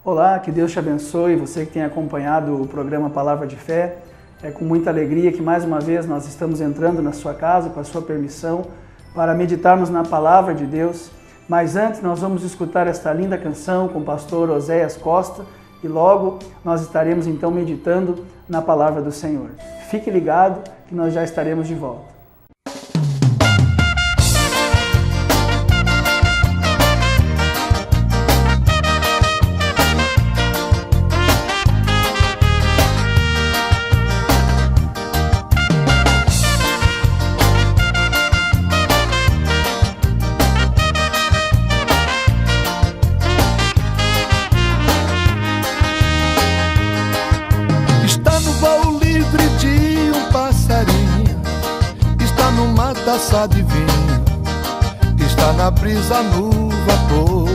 Olá, que Deus te abençoe, você que tem acompanhado o programa Palavra de Fé. É com muita alegria que mais uma vez nós estamos entrando na sua casa, com a sua permissão, para meditarmos na Palavra de Deus. Mas antes nós vamos escutar esta linda canção com o pastor Oséias Costa e logo nós estaremos então meditando na Palavra do Senhor. Fique ligado que nós já estaremos de volta. Taça de vinho, está na brisa no vapor,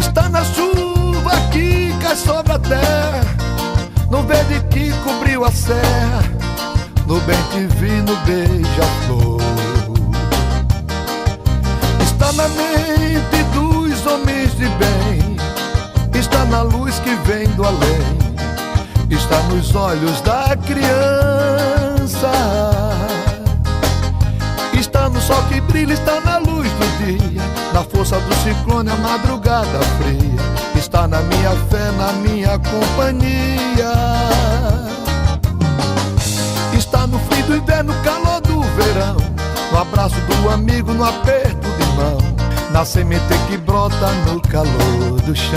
está na chuva que cai sobre a terra, no verde que cobriu a serra, no bem divino beija-flor. Está na mente dos homens de bem, está na luz que vem do além, está nos olhos da criança, está no sol que brilha, está na luz do dia, na força do ciclone, a madrugada fria, está na minha fé, na minha companhia, está no frio do inverno, no calor do verão, no abraço do amigo, no aperto de mão, na semente que brota no calor do chão.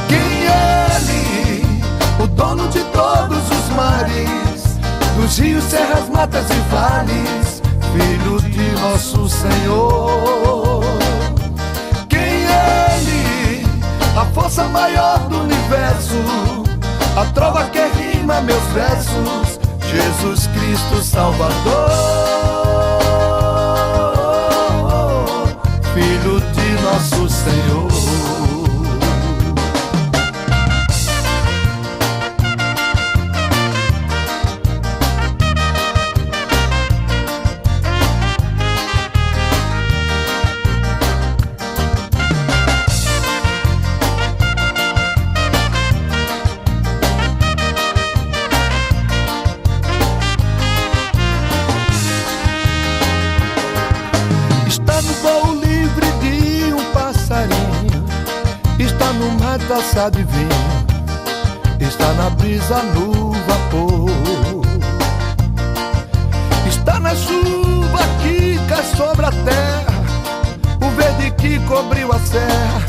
Quem é Ele, o dono de todos os mares, dos rios, serras, matas e vales, Filho de nosso Senhor. Quem é Ele, a força maior do universo, a trova que rima meus versos, Jesus Cristo Salvador, Filho de nosso Senhor. Taça de vinho, está na brisa no vapor, está na chuva que cai sobre a terra, o verde que cobriu a serra,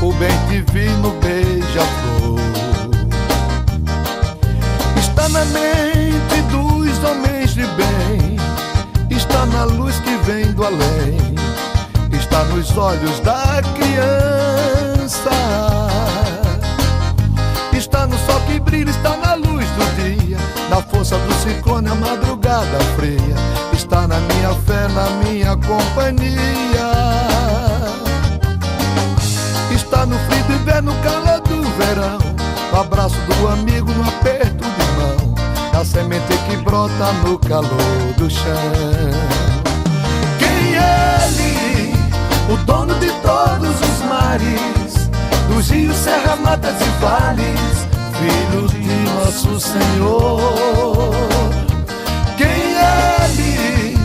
o bem divino beija-flor. Está na mente dos homens de bem, está na luz que vem do além, está nos olhos da criança, está no sol que brilha, está na luz do dia, na força do ciclone, a madrugada fria, está na minha fé, na minha companhia, está no frio do inverno, no calor do verão, no abraço do amigo, no aperto de mão, na semente que brota no calor do chão. Quem é Ele, o dono de todos os mares, dos rios, serras, matas e vales, Filho de nosso Senhor. Quem é Ele,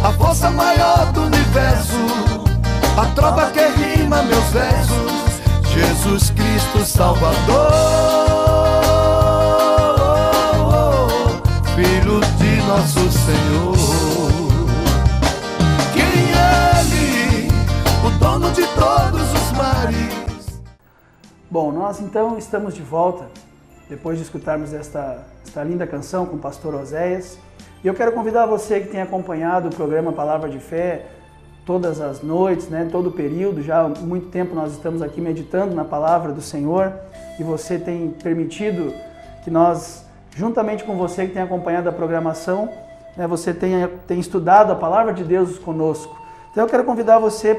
a força maior do universo, a trova que rima meus versos, Jesus Cristo Salvador, Filho de nosso Senhor. Quem é Ele, o dono de todos os mares. Bom, nós então estamos de volta, depois de escutarmos esta linda canção com o pastor Oséias. E eu quero convidar você que tem acompanhado o programa Palavra de Fé todas as noites, todo o período, já há muito tempo nós estamos aqui meditando na Palavra do Senhor e você tem permitido que nós, juntamente com você que tem acompanhado a programação, você tem estudado a Palavra de Deus conosco. Então eu quero convidar você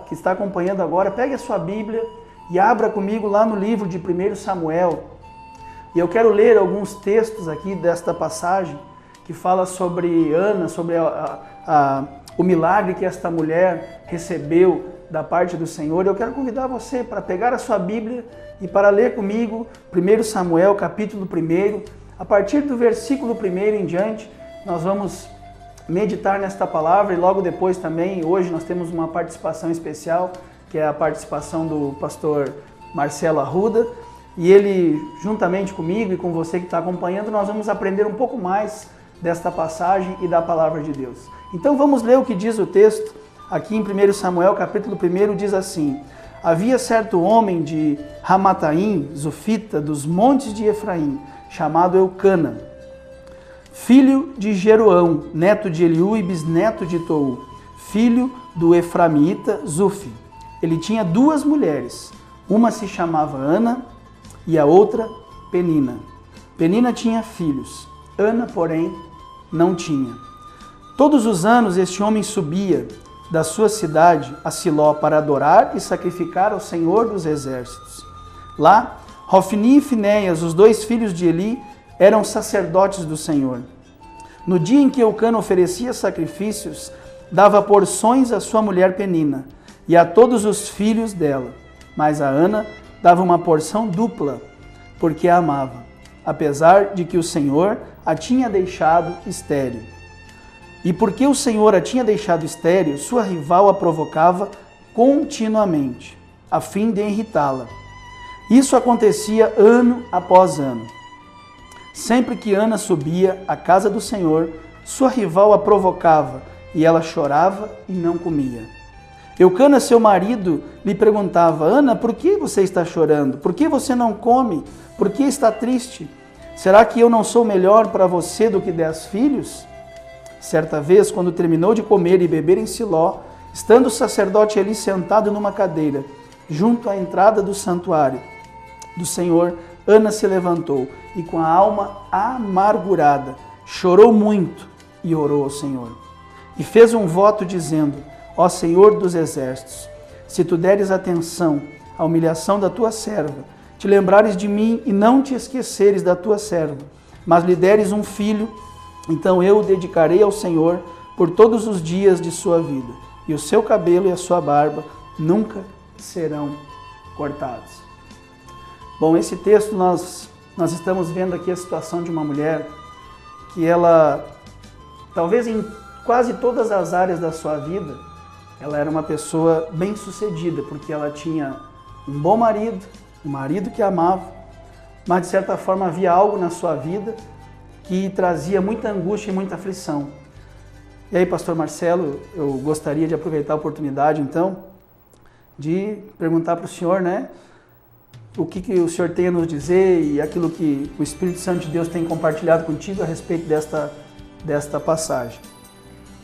que está acompanhando agora, pegue a sua Bíblia e abra comigo lá no livro de 1 Samuel. E eu quero ler alguns textos aqui desta passagem que fala sobre Ana, sobre o milagre que esta mulher recebeu da parte do Senhor, eu quero convidar você para pegar a sua Bíblia e para ler comigo 1 Samuel, capítulo 1. A partir do versículo 1 em diante, nós vamos meditar nesta palavra e logo depois também, hoje nós temos uma participação especial, que é a participação do pastor Marcelo Arruda, e ele, juntamente comigo e com você que está acompanhando, nós vamos aprender um pouco mais desta passagem e da palavra de Deus. Então vamos ler o que diz o texto, aqui em 1 Samuel, capítulo 1, diz assim: Havia certo homem de Ramataim, Zufita, dos montes de Efraim, chamado Eucana, filho de Jeroão, neto de Eliú e bisneto de Tou, filho do Efraimita Zufi. Ele tinha 2 mulheres, uma se chamava Ana e a outra Penina. Penina tinha filhos, Ana, porém, não tinha. Todos os anos este homem subia da sua cidade a Siló para adorar e sacrificar ao Senhor dos Exércitos. Lá, Hofni e Finéias, os 2 filhos de Eli, eram sacerdotes do Senhor. No dia em que Eucana oferecia sacrifícios, dava porções à sua mulher Penina e a todos os filhos dela, mas a Ana dava uma porção dupla, porque a amava, apesar de que o Senhor a tinha deixado estéril. E porque o Senhor a tinha deixado estéril, sua rival a provocava continuamente, a fim de irritá-la. Isso acontecia ano após ano. Sempre que Ana subia à casa do Senhor, sua rival a provocava, e ela chorava e não comia. Eucana, seu marido, lhe perguntava: Ana, por que você está chorando? Por que você não come? Por que está triste? Será que eu não sou melhor para você do que 10 filhos? Certa vez, quando terminou de comer e beber em Siló, estando o sacerdote ali sentado numa cadeira, junto à entrada do santuário do Senhor, Ana se levantou e, com a alma amargurada, chorou muito e orou ao Senhor. E fez um voto dizendo: Ó Senhor dos Exércitos, se tu deres atenção à humilhação da tua serva, te lembrares de mim e não te esqueceres da tua serva, mas lhe deres um filho, então eu o dedicarei ao Senhor por todos os dias de sua vida, e o seu cabelo e a sua barba nunca serão cortados. Bom, esse texto nós estamos vendo aqui a situação de uma mulher que ela, talvez em quase todas as áreas da sua vida, ela era uma pessoa bem-sucedida, porque ela tinha um bom marido, um marido que a amava, mas de certa forma havia algo na sua vida que trazia muita angústia e muita aflição. E aí, pastor Marcelo, eu gostaria de aproveitar a oportunidade, então, de perguntar para o senhor, né, o que o senhor tem a nos dizer e aquilo que o Espírito Santo de Deus tem compartilhado contigo a respeito desta passagem.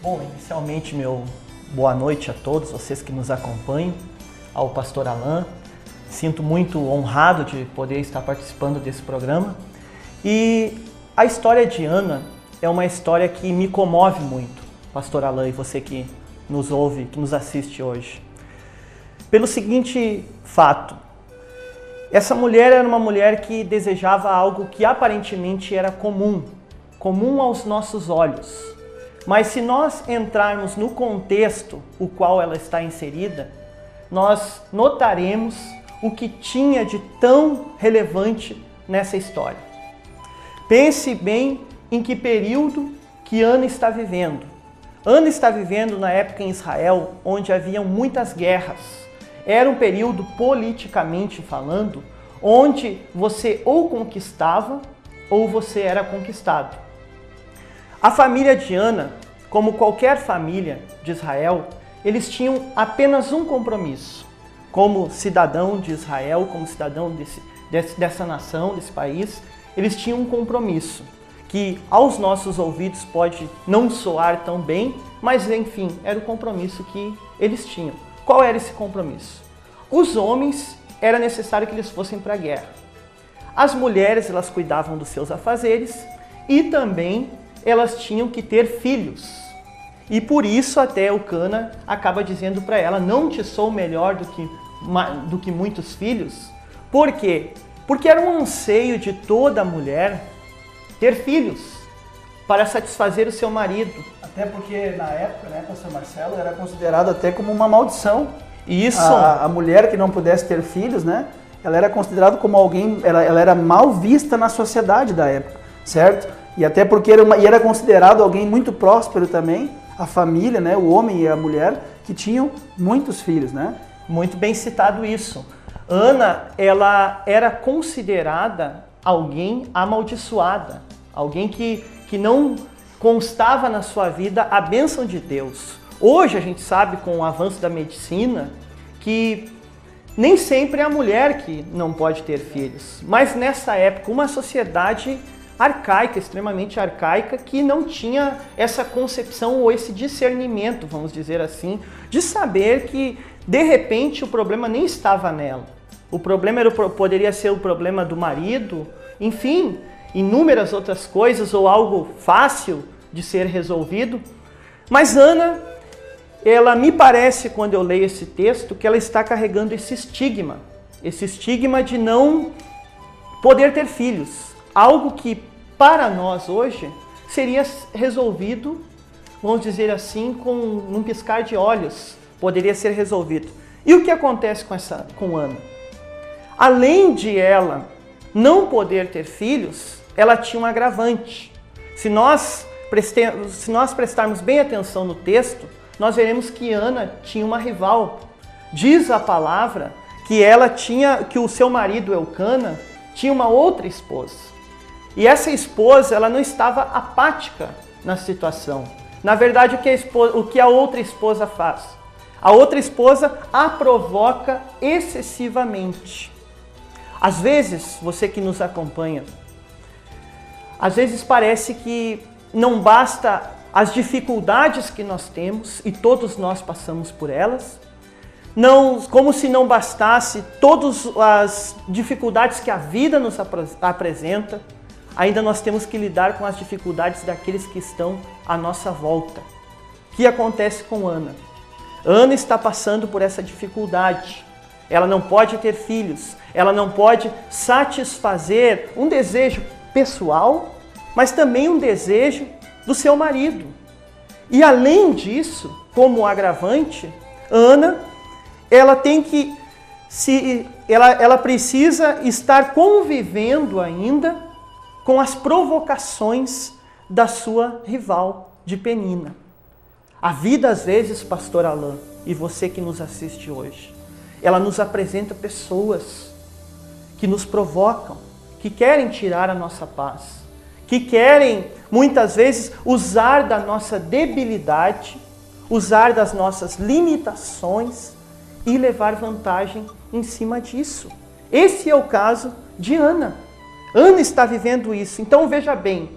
Bom, inicialmente, meu boa noite a todos vocês que nos acompanham, ao pastor Alain. Sinto muito honrado de poder estar participando desse programa. E a história de Ana é uma história que me comove muito, pastor Alain, e você que nos ouve, que nos assiste hoje. Pelo seguinte fato: essa mulher era uma mulher que desejava algo que aparentemente era comum aos nossos olhos. Mas se nós entrarmos no contexto o qual ela está inserida, nós notaremos o que tinha de tão relevante nessa história. Pense bem em que período que Ana está vivendo. Ana está vivendo na época em Israel, onde haviam muitas guerras. Era um período, politicamente falando, onde você ou conquistava ou você era conquistado. A família de Ana, como qualquer família de Israel, eles tinham apenas um compromisso. Como cidadão de Israel, como cidadão dessa nação, desse país, eles tinham um compromisso que aos nossos ouvidos pode não soar tão bem, mas enfim, era o compromisso que eles tinham. Qual era esse compromisso? Os homens, era necessário que eles fossem para a guerra. As mulheres, elas cuidavam dos seus afazeres e também elas tinham que ter filhos. E por isso até Eucana acaba dizendo para ela: não te sou melhor do que muitos filhos. Por quê? Porque era um anseio de toda mulher ter filhos para satisfazer o seu marido. Até porque na época, né, pastor Marcelo, era considerado até como uma maldição Isso. A mulher que não pudesse ter filhos, né? Ela era considerada como alguém, ela era mal vista na sociedade da época, certo? E até porque era considerado alguém muito próspero também, a família, né? O homem e a mulher que tinham muitos filhos, né? Muito bem citado isso. Ana, ela era considerada alguém amaldiçoada, alguém que não constava na sua vida a bênção de Deus. Hoje a gente sabe, com o avanço da medicina, que nem sempre é a mulher que não pode ter filhos. Mas nessa época, uma sociedade arcaica, extremamente arcaica, que não tinha essa concepção ou esse discernimento, vamos dizer assim, de saber que, de repente, o problema nem estava nela. O problema poderia ser o problema do marido, enfim, inúmeras outras coisas, ou algo fácil de ser resolvido. Mas Ana, ela me parece, quando eu leio esse texto, que ela está carregando esse estigma de não poder ter filhos. Algo que, para nós hoje, seria resolvido, vamos dizer assim, num piscar de olhos, poderia ser resolvido. E o que acontece com Ana? Além de ela não poder ter filhos, ela tinha um agravante. Se nós prestarmos bem atenção no texto, nós veremos que Ana tinha uma rival. Diz a palavra que o seu marido Eucana tinha uma outra esposa. E essa esposa, ela não estava apática na situação. Na verdade, o que a outra esposa faz? A outra esposa a provoca excessivamente. Às vezes, você que nos acompanha, às vezes parece que não basta as dificuldades que nós temos, e todos nós passamos por elas, como se não bastasse todas as dificuldades que a vida nos apresenta, ainda nós temos que lidar com as dificuldades daqueles que estão à nossa volta. O que acontece com Ana? Ana está passando por essa dificuldade. Ela não pode ter filhos, ela não pode satisfazer um desejo pessoal, mas também um desejo do seu marido. E além disso, como agravante, Ana, ela precisa estar convivendo ainda com as provocações da sua rival de Penina. A vida, às vezes, pastor Alain, e você que nos assiste hoje, ela nos apresenta pessoas que nos provocam, que querem tirar a nossa paz, que querem, muitas vezes, usar da nossa debilidade, usar das nossas limitações e levar vantagem em cima disso. Esse é o caso de Ana. Ana está vivendo isso. Então veja bem,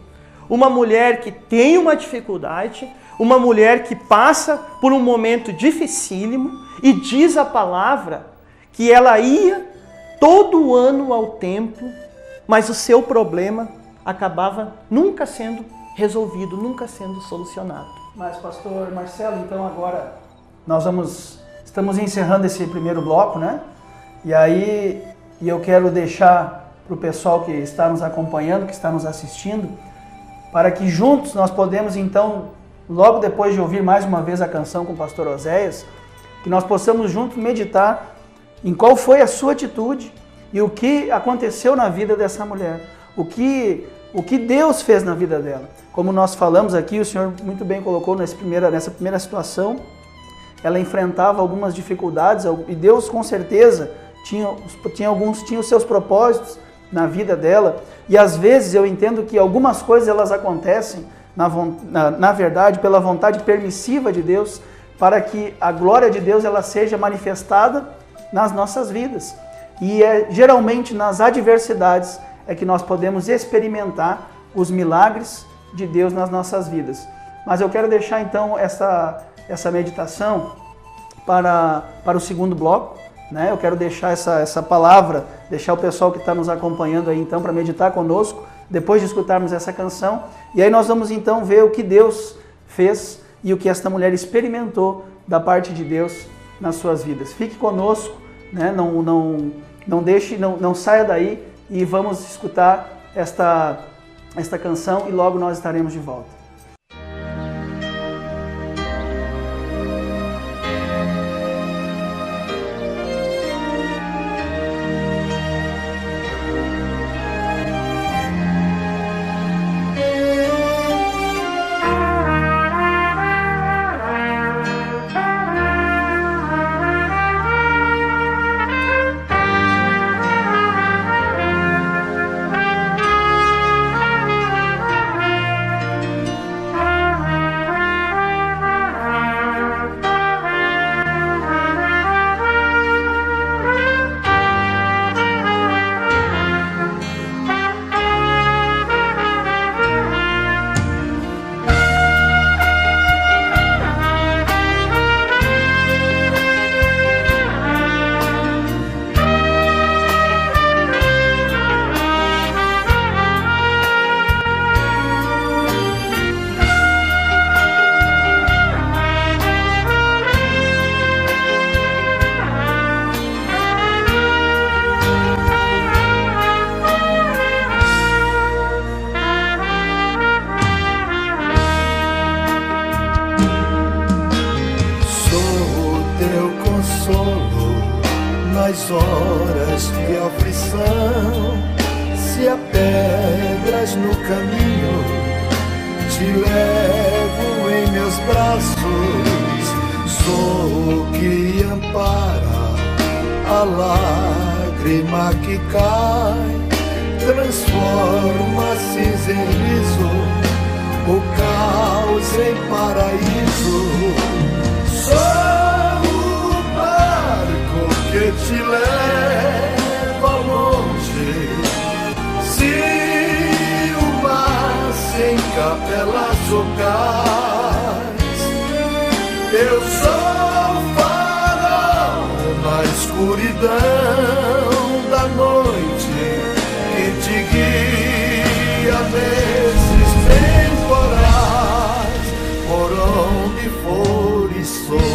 uma mulher que tem uma dificuldade, uma mulher que passa por um momento dificílimo, e diz a palavra que ela ia todo ano ao templo, mas o seu problema acabava nunca sendo resolvido, nunca sendo solucionado. Mas, pastor Marcelo, então agora estamos encerrando esse primeiro bloco, né? E eu quero deixar para o pessoal que está nos acompanhando, que está nos assistindo, para que juntos nós podemos então, logo depois de ouvir mais uma vez a canção com o pastor Oséias, que nós possamos juntos meditar em qual foi a sua atitude e o que aconteceu na vida dessa mulher, o que Deus fez na vida dela. Como nós falamos aqui, o Senhor muito bem colocou nessa primeira situação, ela enfrentava algumas dificuldades e Deus com certeza tinha os seus propósitos na vida dela, e às vezes eu entendo que algumas coisas elas acontecem na verdade pela vontade permissiva de Deus, para que a glória de Deus ela seja manifestada nas nossas vidas. E é geralmente nas adversidades é que nós podemos experimentar os milagres de Deus nas nossas vidas. Mas eu quero deixar então essa meditação para o segundo bloco, né? Eu quero deixar essa palavra, deixar o pessoal que está nos acompanhando aí então para meditar conosco, depois de escutarmos essa canção. E aí nós vamos então ver o que Deus fez e o que esta mulher experimentou da parte de Deus nas suas vidas. Fique conosco, né? Não saia daí e vamos escutar esta canção e logo nós estaremos de volta. nas horas de aflição. Se há pedras no caminho, te levo em meus braços. Sou o que ampara a lágrima que cai, transforma cinza em riso, o caos em paraíso. Sou o barco que te leva longe. Se o mar sem capelas ou cais, eu sou o farol na escuridão da noite que te guia nesses temporais, por onde fores sou.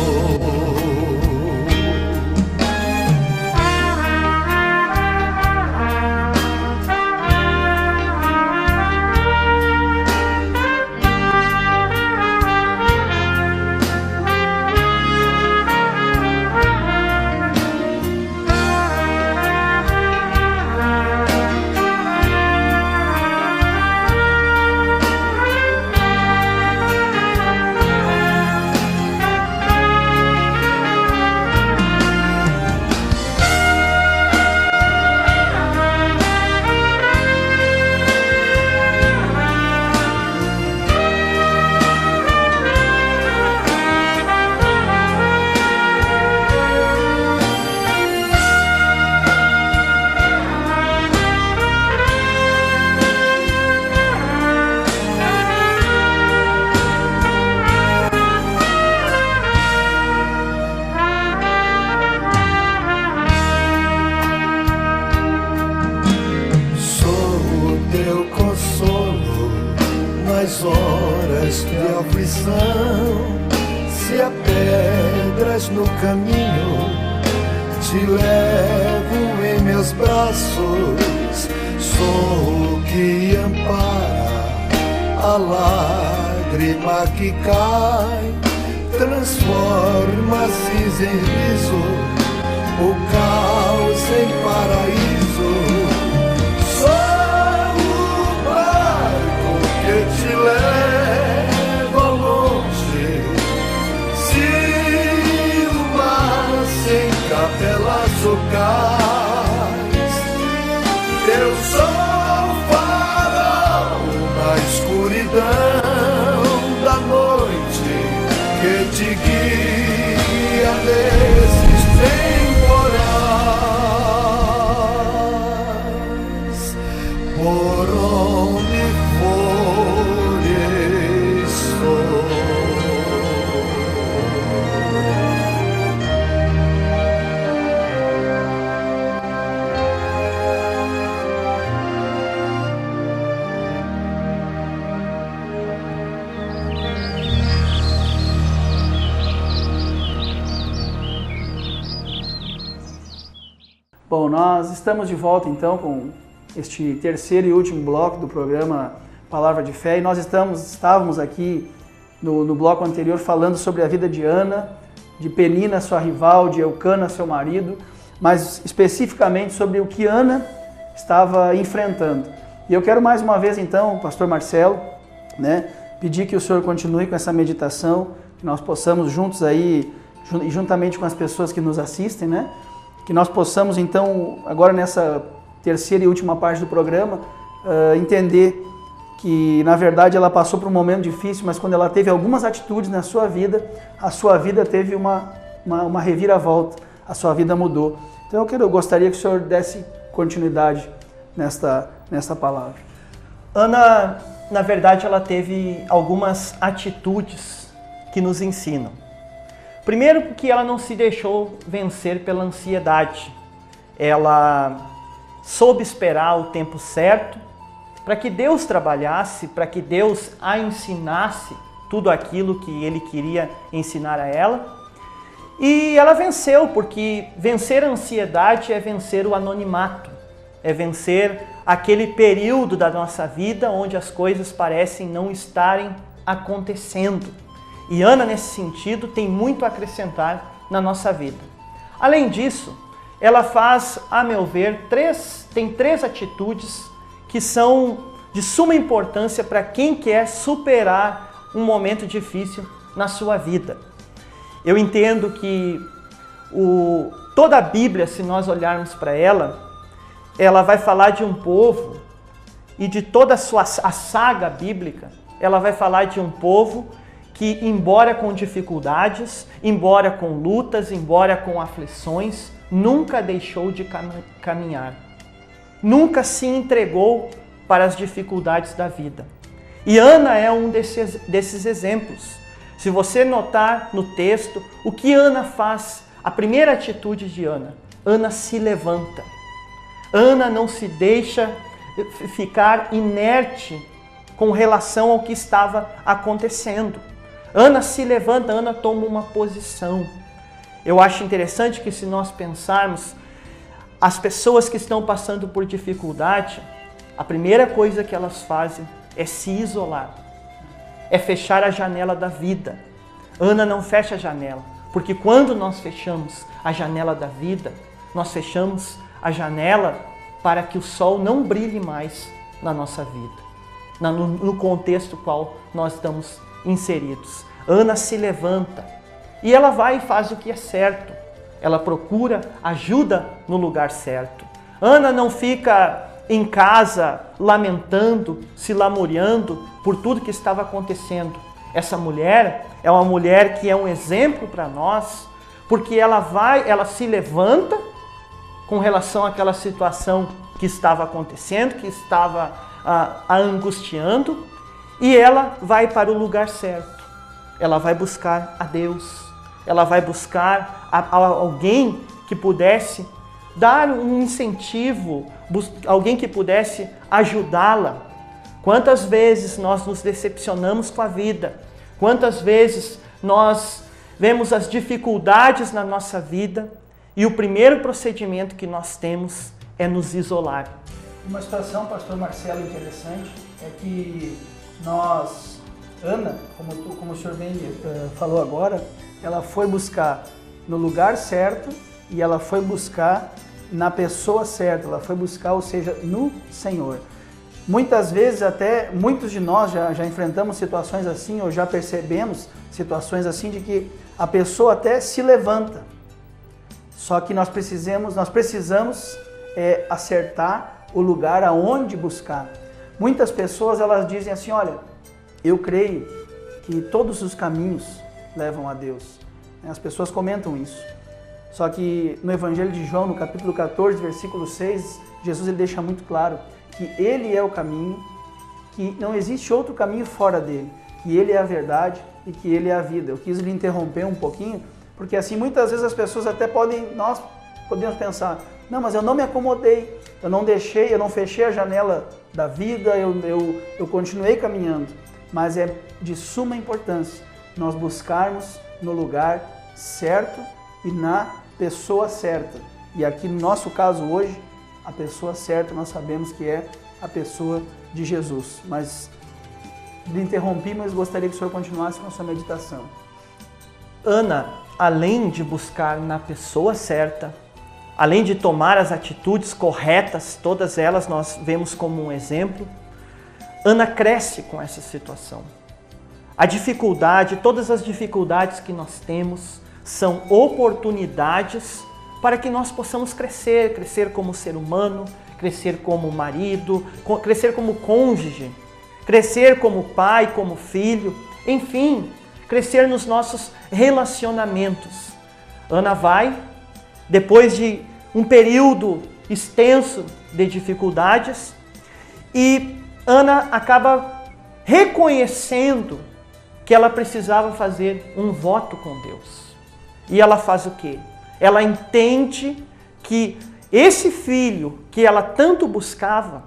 Nas horas de aflição, se há pedras no caminho, te levo em meus braços. Sou o que ampara a lágrima que cai, transforma cinza em riso, o caos em paraíso. Que te leva longe. Se o mar sem capelas ou cais, eu sou o farol na escuridão da noite que te guia nesses temporais, por onde Bom, nós estamos de volta então com este terceiro e último bloco do programa Palavra de Fé, e nós estávamos aqui no bloco anterior falando sobre a vida de Ana, de Penina, sua rival, de Eucana, seu marido, mas especificamente sobre o que Ana estava enfrentando. E eu quero mais uma vez então, pastor Marcelo, pedir que o senhor continue com essa meditação, que nós possamos juntos aí, juntamente com as pessoas que nos assistem, que nós possamos então, agora nessa terceira e última parte do programa, entender que na verdade ela passou por um momento difícil, mas quando ela teve algumas atitudes na sua vida, a sua vida teve uma reviravolta, a sua vida mudou. Então eu gostaria que o senhor desse continuidade nesta palavra. Ana, na verdade, ela teve algumas atitudes que nos ensinam. Primeiro, porque ela não se deixou vencer pela ansiedade. Ela soube esperar o tempo certo para que Deus trabalhasse, para que Deus a ensinasse tudo aquilo que Ele queria ensinar a ela. E ela venceu, porque vencer a ansiedade é vencer o anonimato, é vencer aquele período da nossa vida onde as coisas parecem não estarem acontecendo. E Ana, nesse sentido, tem muito a acrescentar na nossa vida. Além disso, ela faz, a meu ver, tem três atitudes que são de suma importância para quem quer superar um momento difícil na sua vida. Eu entendo que toda a Bíblia, se nós olharmos para ela vai falar de um povo, e de toda a saga bíblica, ela vai falar de um povo que, embora com dificuldades, embora com lutas, embora com aflições, nunca deixou de caminhar. Nunca se entregou para as dificuldades da vida. E Ana é um desses exemplos. Se você notar no texto, o que Ana faz, a primeira atitude de Ana, Ana se levanta. Ana não se deixa ficar inerte com relação ao que estava acontecendo. Ana se levanta, Ana toma uma posição. Eu acho interessante que, se nós pensarmos, as pessoas que estão passando por dificuldade, a primeira coisa que elas fazem é se isolar, é fechar a janela da vida. Ana não fecha a janela, porque quando nós fechamos a janela da vida, nós fechamos a janela para que o sol não brilhe mais na nossa vida, no contexto qual nós estamos inseridos. Ana se levanta e ela vai e faz o que é certo. Ela procura ajuda no lugar certo. Ana não fica em casa lamentando, se lamuriando por tudo que estava acontecendo. Essa mulher é uma mulher que é um exemplo para nós, porque ela se levanta com relação àquela situação que estava acontecendo, que estava a angustiando, e ela vai para o lugar certo. Ela vai buscar a Deus. Ela vai buscar alguém que pudesse dar um incentivo, alguém que pudesse ajudá-la. Quantas vezes nós nos decepcionamos com a vida? Quantas vezes nós vemos as dificuldades na nossa vida e o primeiro procedimento que nós temos é nos isolar? Uma situação, pastor Marcelo, interessante é que Ana, como o senhor bem falou agora, ela foi buscar no lugar certo e ela foi buscar na pessoa certa, ela foi buscar, ou seja, no Senhor. Muitas vezes, até muitos de nós já enfrentamos situações assim, ou já percebemos situações assim, de que a pessoa até se levanta, só que nós precisamos acertar o lugar aonde buscar. Muitas pessoas, elas dizem assim, olha, eu creio que todos os caminhos levam a Deus. As pessoas comentam isso. Só que no Evangelho de João, no capítulo 14, versículo 6, Jesus ele deixa muito claro que Ele é o caminho, que não existe outro caminho fora dele, que Ele é a verdade e que Ele é a vida. Eu quis lhe interromper um pouquinho, porque assim muitas vezes as pessoas até nós podemos pensar, não, mas eu não me acomodei, eu não fechei a janela da vida, eu continuei caminhando. Mas é de suma importância nós buscarmos no lugar certo e na pessoa certa. E aqui no nosso caso hoje, a pessoa certa nós sabemos que é a pessoa de Jesus. Mas lhe interrompi, mas gostaria que o senhor continuasse com a sua meditação. Ana, além de buscar na pessoa certa, além de tomar as atitudes corretas, todas elas nós vemos como um exemplo, Ana cresce com essa situação. A dificuldade, todas as dificuldades que nós temos são oportunidades para que nós possamos crescer como ser humano, crescer como marido, crescer como cônjuge, crescer como pai, como filho, enfim, crescer nos nossos relacionamentos. Ana vai, depois de um período extenso de dificuldades, e Ana acaba reconhecendo que ela precisava fazer um voto com Deus. E ela faz o quê? Ela entende que esse filho que ela tanto buscava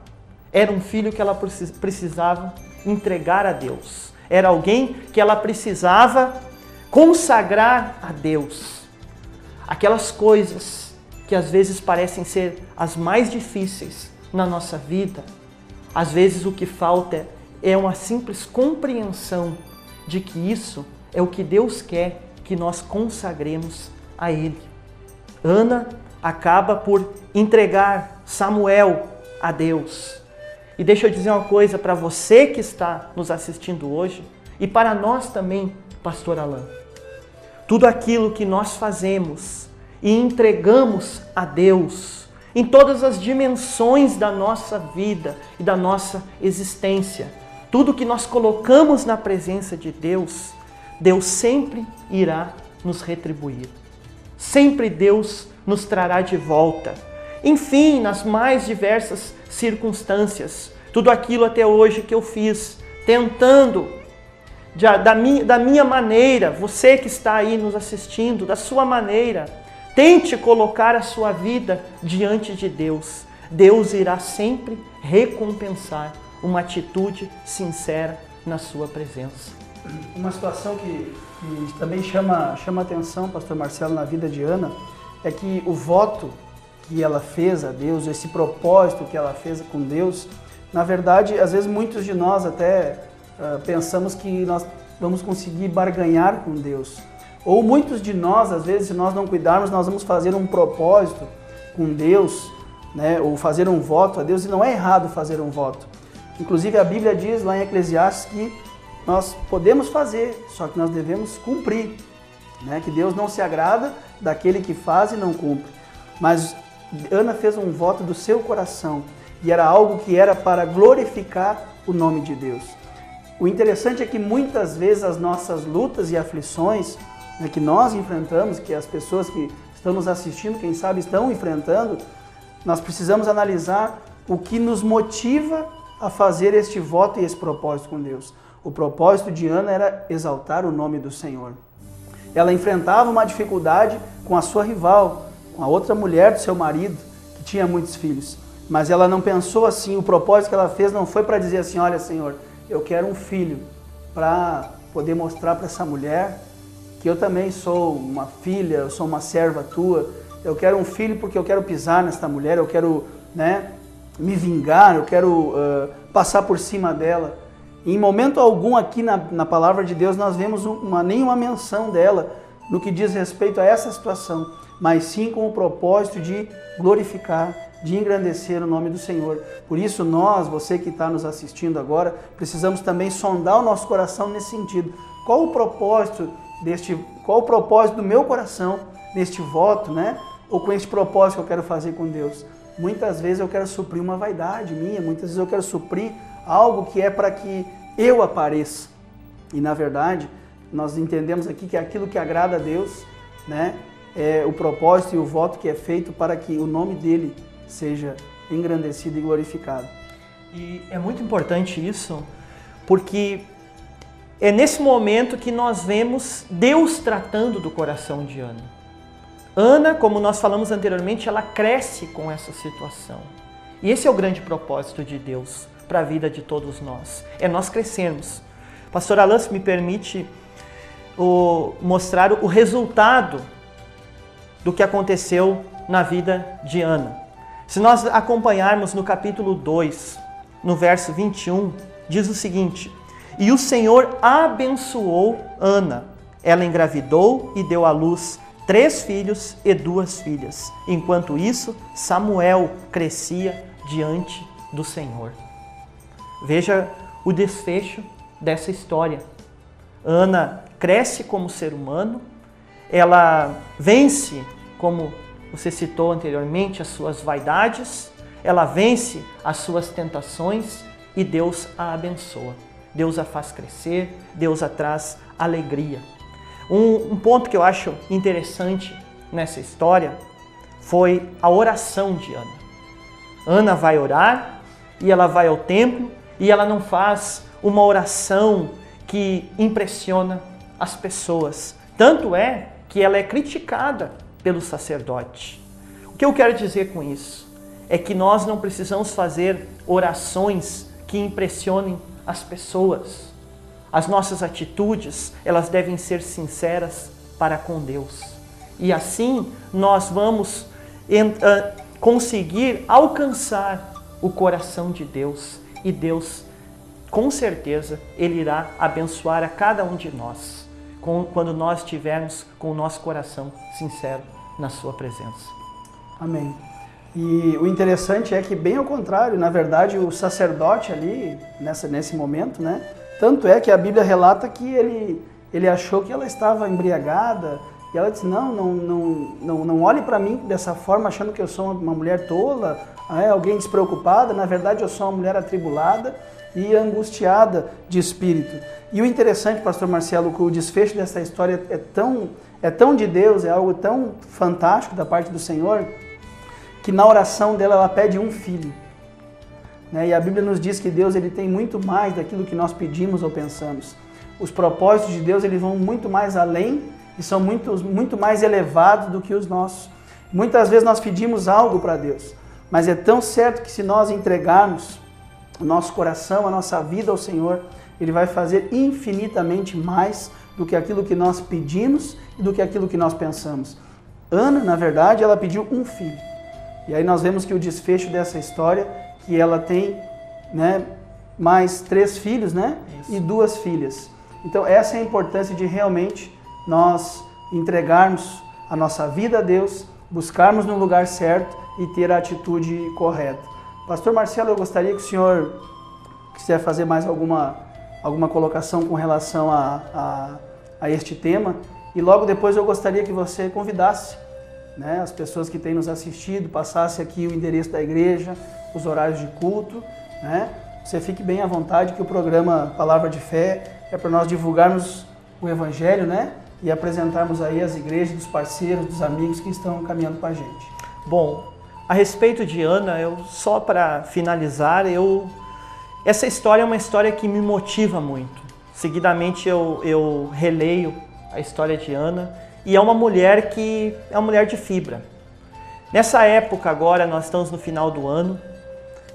era um filho que ela precisava entregar a Deus. Era alguém que ela precisava consagrar a Deus. Aquelas coisas que às vezes parecem ser as mais difíceis na nossa vida, às vezes o que falta é uma simples compreensão de que isso é o que Deus quer que nós consagremos a Ele. Ana acaba por entregar Samuel a Deus. E deixa eu dizer uma coisa para você que está nos assistindo hoje e para nós também, Pastor Alain. Tudo aquilo que nós fazemos e entregamos a Deus em todas as dimensões da nossa vida e da nossa existência, tudo que nós colocamos na presença de Deus, Deus sempre irá nos retribuir. Sempre Deus nos trará de volta. Enfim, nas mais diversas circunstâncias, tudo aquilo até hoje que eu fiz, tentando, da minha maneira, você que está aí nos assistindo, da sua maneira, tente colocar a sua vida diante de Deus. Deus irá sempre recompensar uma atitude sincera na sua presença. Uma situação que também chama atenção, pastor Marcelo, na vida de Ana, é que o voto que ela fez a Deus, esse propósito que ela fez com Deus, na verdade, às vezes muitos de nós até pensamos que nós vamos conseguir barganhar com Deus. Ou muitos de nós, às vezes, se nós não cuidarmos, nós vamos fazer um propósito com Deus, né? Ou fazer um voto a Deus, e não é errado fazer um voto. Inclusive a Bíblia diz lá em Eclesiastes que nós podemos fazer, só que nós devemos cumprir, né? Que Deus não se agrada daquele que faz e não cumpre. Mas Ana fez um voto do seu coração e era algo que era para glorificar o nome de Deus. O interessante é que muitas vezes as nossas lutas e aflições, né, que nós enfrentamos, que as pessoas que estão nos assistindo, quem sabe, estão enfrentando, nós precisamos analisar o que nos motiva a fazer este voto e esse propósito com Deus. O propósito de Ana era exaltar o nome do Senhor. Ela enfrentava uma dificuldade com a sua rival, com a outra mulher do seu marido, que tinha muitos filhos. Mas ela não pensou assim, o propósito que ela fez não foi para dizer assim, olha, Senhor, eu quero um filho para poder mostrar para essa mulher que eu também sou uma filha, eu sou uma serva tua, eu quero um filho porque eu quero pisar nesta mulher, eu quero, né, me vingar, eu quero passar por cima dela. Em momento algum aqui na palavra de Deus nós vemos nenhuma menção dela no que diz respeito a essa situação, mas sim com o propósito de glorificar, de engrandecer o nome do Senhor. Por isso nós, você que está nos assistindo agora, precisamos também sondar o nosso coração nesse sentido. Qual o propósito do meu coração neste voto, né? Ou com este propósito que eu quero fazer com Deus? Muitas vezes eu quero suprir uma vaidade minha, muitas vezes eu quero suprir algo que é para que eu apareça. E na verdade, nós entendemos aqui que aquilo que agrada a Deus, né, é o propósito e o voto que é feito para que o nome dele seja engrandecido e glorificado. E é muito importante isso, porque é nesse momento que nós vemos Deus tratando do coração de Ana. Ana, como nós falamos anteriormente, ela cresce com essa situação. E esse é o grande propósito de Deus para a vida de todos nós, é nós crescermos. Pastor Alain, se me permite mostrar o resultado do que aconteceu na vida de Ana. Se nós acompanharmos no capítulo 2, no verso 21, diz o seguinte: e o Senhor abençoou Ana. Ela engravidou e deu à luz 3 filhos e 2 filhas. Enquanto isso, Samuel crescia diante do Senhor. Veja o desfecho dessa história. Ana cresce como ser humano, ela vence, como você citou anteriormente, as suas vaidades, ela vence as suas tentações e Deus a abençoa. Deus a faz crescer, Deus a traz alegria. Um ponto que eu acho interessante nessa história foi a oração de Ana. Ana vai orar e ela vai ao templo e ela não faz uma oração que impressiona as pessoas. Tanto é que ela é criticada pelo sacerdote. O que eu quero dizer com isso? É que nós não precisamos fazer orações que impressionem as pessoas. As nossas atitudes, elas devem ser sinceras para com Deus. E assim nós vamos conseguir alcançar o coração de Deus. E Deus, com certeza, Ele irá abençoar a cada um de nós, quando nós estivermos com o nosso coração sincero na sua presença. Amém. E o interessante é que, bem ao contrário, na verdade, o sacerdote ali, nesse momento, né? Tanto é que a Bíblia relata que ele achou que ela estava embriagada, e ela disse, não olhe para mim dessa forma, achando que eu sou uma mulher tola, alguém despreocupada. Na verdade, eu sou uma mulher atribulada e angustiada de espírito. E o interessante, pastor Marcelo, que o desfecho dessa história é tão de Deus, é algo tão fantástico da parte do Senhor, que na oração dela ela pede um filho. Né? E a Bíblia nos diz que Deus ele tem muito mais daquilo que nós pedimos ou pensamos. Os propósitos de Deus eles vão muito mais além e são muito mais elevados do que os nossos. Muitas vezes nós pedimos algo para Deus, mas é tão certo que se nós entregarmos o nosso coração, a nossa vida ao Senhor, Ele vai fazer infinitamente mais do que aquilo que nós pedimos e do que aquilo que nós pensamos. Ana, na verdade, ela pediu um filho. E aí nós vemos que o desfecho dessa história, que ela tem, né, mais 3 filhos, né, e 2 filhas. Então essa é a importância de realmente nós entregarmos a nossa vida a Deus, buscarmos no lugar certo e ter a atitude correta. Pastor Marcelo, eu gostaria que o senhor quiser fazer mais alguma colocação com relação a este tema, e logo depois eu gostaria que você convidasse, né, as pessoas que têm nos assistido, passasse aqui o endereço da igreja, os horários de culto, né? Você fique bem à vontade, que o programa Palavra de Fé é para nós divulgarmos o Evangelho, né? E apresentarmos aí as igrejas, dos parceiros, dos amigos que estão caminhando com a gente. Bom, a respeito de Ana, só para finalizar, essa história é uma história que me motiva muito. Seguidamente eu releio a história de Ana, e é uma mulher que é uma mulher de fibra. Nessa época agora, nós estamos no final do ano,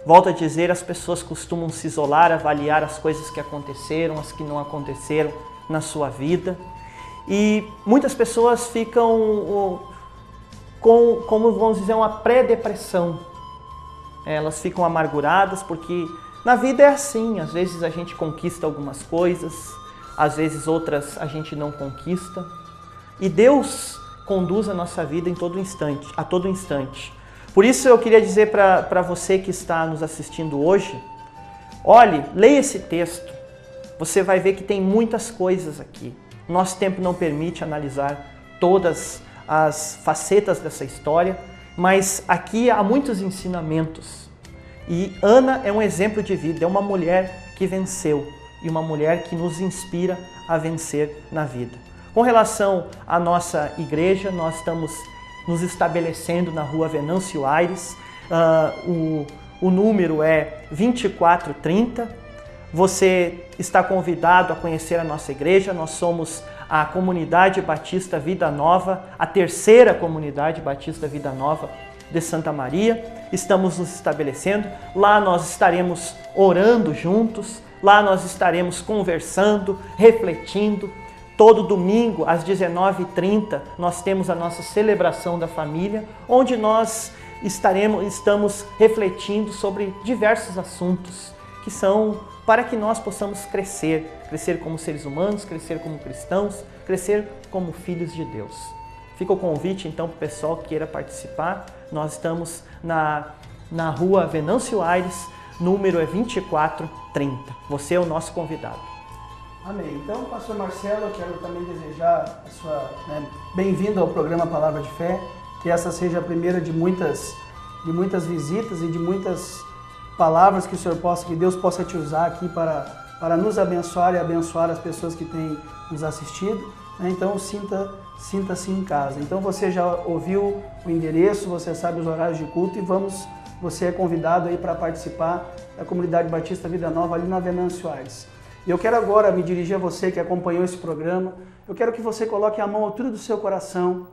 volto a dizer, as pessoas costumam se isolar, avaliar as coisas que aconteceram, as que não aconteceram na sua vida. E muitas pessoas ficam com, como vamos dizer, uma pré-depressão. Elas ficam amarguradas porque na vida é assim, às vezes a gente conquista algumas coisas, às vezes outras a gente não conquista. E Deus conduz a nossa vida a todo instante. Por isso eu queria dizer para você que está nos assistindo hoje, olhe, leia esse texto, você vai ver que tem muitas coisas aqui. Nosso tempo não permite analisar todas as facetas dessa história, mas aqui há muitos ensinamentos. E Ana é um exemplo de vida, é uma mulher que venceu e uma mulher que nos inspira a vencer na vida. Com relação à nossa igreja, nós estamos nos estabelecendo na rua Venâncio Aires, o número é 2430. Você está convidado a conhecer a nossa igreja. Nós somos a Comunidade Batista Vida Nova, a terceira Comunidade Batista Vida Nova de Santa Maria. Estamos nos estabelecendo, lá nós estaremos orando juntos, lá nós estaremos conversando, refletindo. Todo domingo, às 19h30, nós temos a nossa celebração da família, onde nós estamos refletindo sobre diversos assuntos que são para que nós possamos crescer como seres humanos, crescer como cristãos, crescer como filhos de Deus. Fica o convite, então, para o pessoal que queira participar. Nós estamos na rua Venâncio Aires, número é 2430. Você é o nosso convidado. Amém. Então, pastor Marcelo, eu quero também desejar a sua bem-vindo ao programa Palavra de Fé, que essa seja a primeira de muitas visitas e de muitas palavras que que Deus possa te usar aqui para nos abençoar e abençoar as pessoas que têm nos assistido. Então, sinta-se em casa. Então, você já ouviu o endereço, você sabe os horários de culto e você é convidado aí para participar da Comunidade Batista Vida Nova ali na Venâncio Aires. E eu quero agora me dirigir a você que acompanhou esse programa. Eu quero que você coloque a mão à altura do seu coração.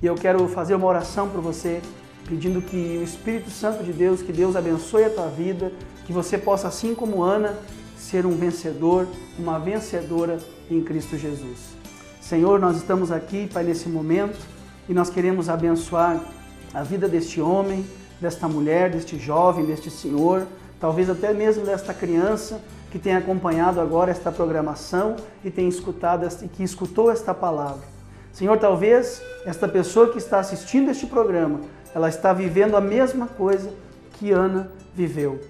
E eu quero fazer uma oração por você, pedindo que o Espírito Santo de Deus, que Deus abençoe a tua vida, que você possa, assim como Ana, ser um vencedor, uma vencedora em Cristo Jesus. Senhor, nós estamos aqui, Pai, nesse momento, e nós queremos abençoar a vida deste homem, desta mulher, deste jovem, deste senhor, talvez até mesmo desta criança, que tem acompanhado agora esta programação e tem que escutou esta palavra. Senhor, talvez esta pessoa que está assistindo este programa ela está vivendo a mesma coisa que Ana viveu.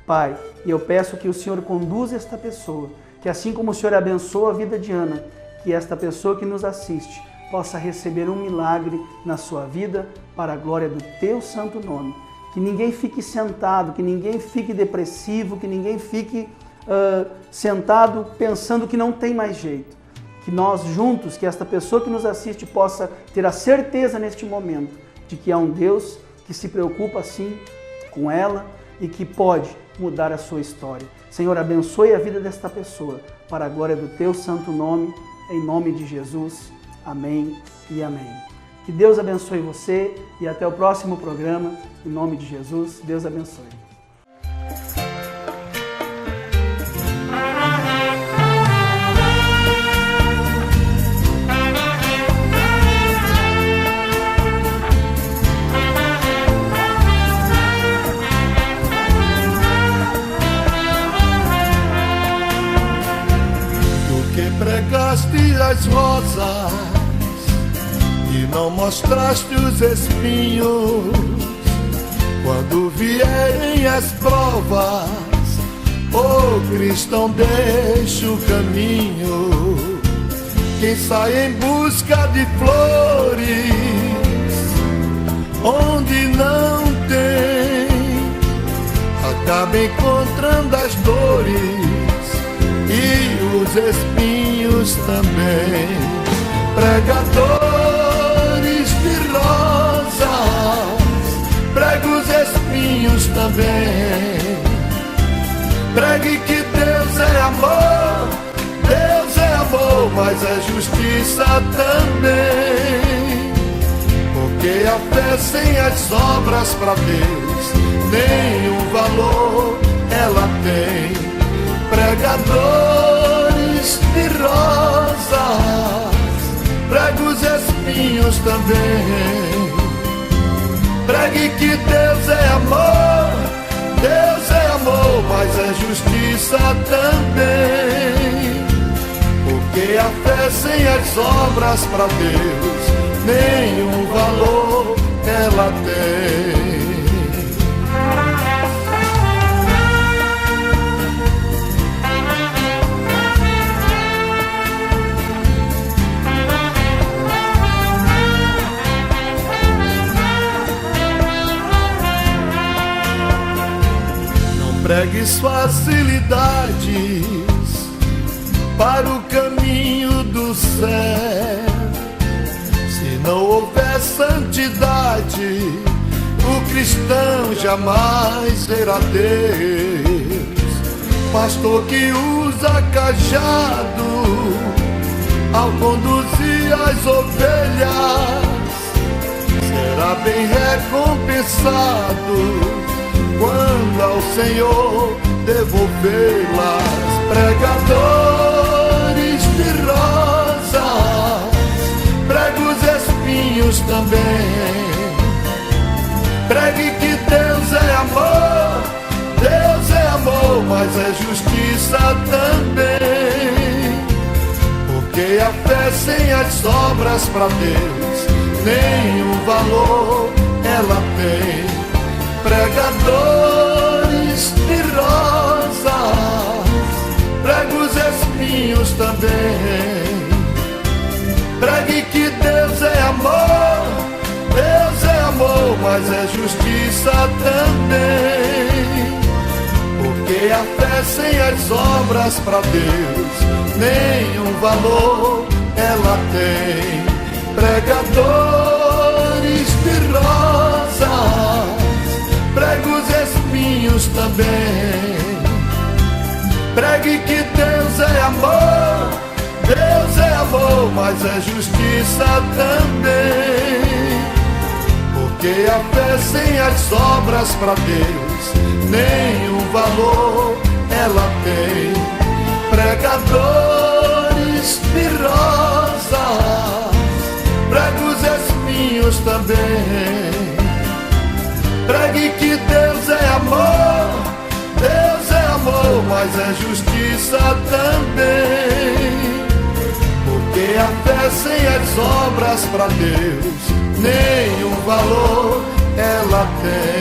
Pai, e eu peço que o Senhor conduza esta pessoa, que assim como o Senhor abençoa a vida de Ana, que esta pessoa que nos assiste possa receber um milagre na sua vida para a glória do Teu santo nome. Que ninguém fique sentado, que ninguém fique depressivo, que ninguém fique sentado pensando que não tem mais jeito. Que nós juntos, que esta pessoa que nos assiste possa ter a certeza neste momento de que há um Deus que se preocupa assim com ela e que pode mudar a sua história. Senhor, abençoe a vida desta pessoa para a glória do Teu santo nome, em nome de Jesus. Amém e amém. Que Deus abençoe você e até o próximo programa. Em nome de Jesus, Deus abençoe. Tu que pregaste as rosas e não mostraste os espinhos, quando vierem as provas, cristão, deixa o caminho. Quem sai em busca de flores onde não tem, acaba encontrando as dores e os espinhos também. Pregadores de rosas, prega os espinhos também. Pregue que Deus é amor, Deus é amor, mas é justiça também. Porque a fé sem as obras pra Deus nenhum valor ela tem. Pregadores de rosas, prega os espinhos também. Pregue que Deus é amor, Deus é amor, mas é justiça também. Porque a fé sem as obras pra Deus nenhum valor ela tem. Pregues facilidades para o caminho do céu. Se não houver santidade, o cristão jamais verá Deus. Pastor que usa cajado ao conduzir as ovelhas, será bem recompensado quando ao Senhor devolvê-las. Pregadores de rosas, prega os espinhos também. Pregue que Deus é amor, Deus é amor, mas é justiça também. Porque a fé sem as obras pra Deus nenhum valor ela tem. Pregadores de rosas, prega os espinhos também. Pregue que Deus é amor, Deus é amor, mas é justiça também. Porque a fé sem as obras pra Deus nenhum valor ela tem. Pregadores de rosas, prega os espinhos também. Pregue que Deus é amor, Deus é amor, mas é justiça também. Porque a fé sem as obras pra Deus nenhum valor ela tem. Pregadores de rosas, prega os espinhos também. Pregue que Deus é amor, Deus é amor, mas é justiça também. Porque a fé sem as obras pra Deus nenhum valor ela tem.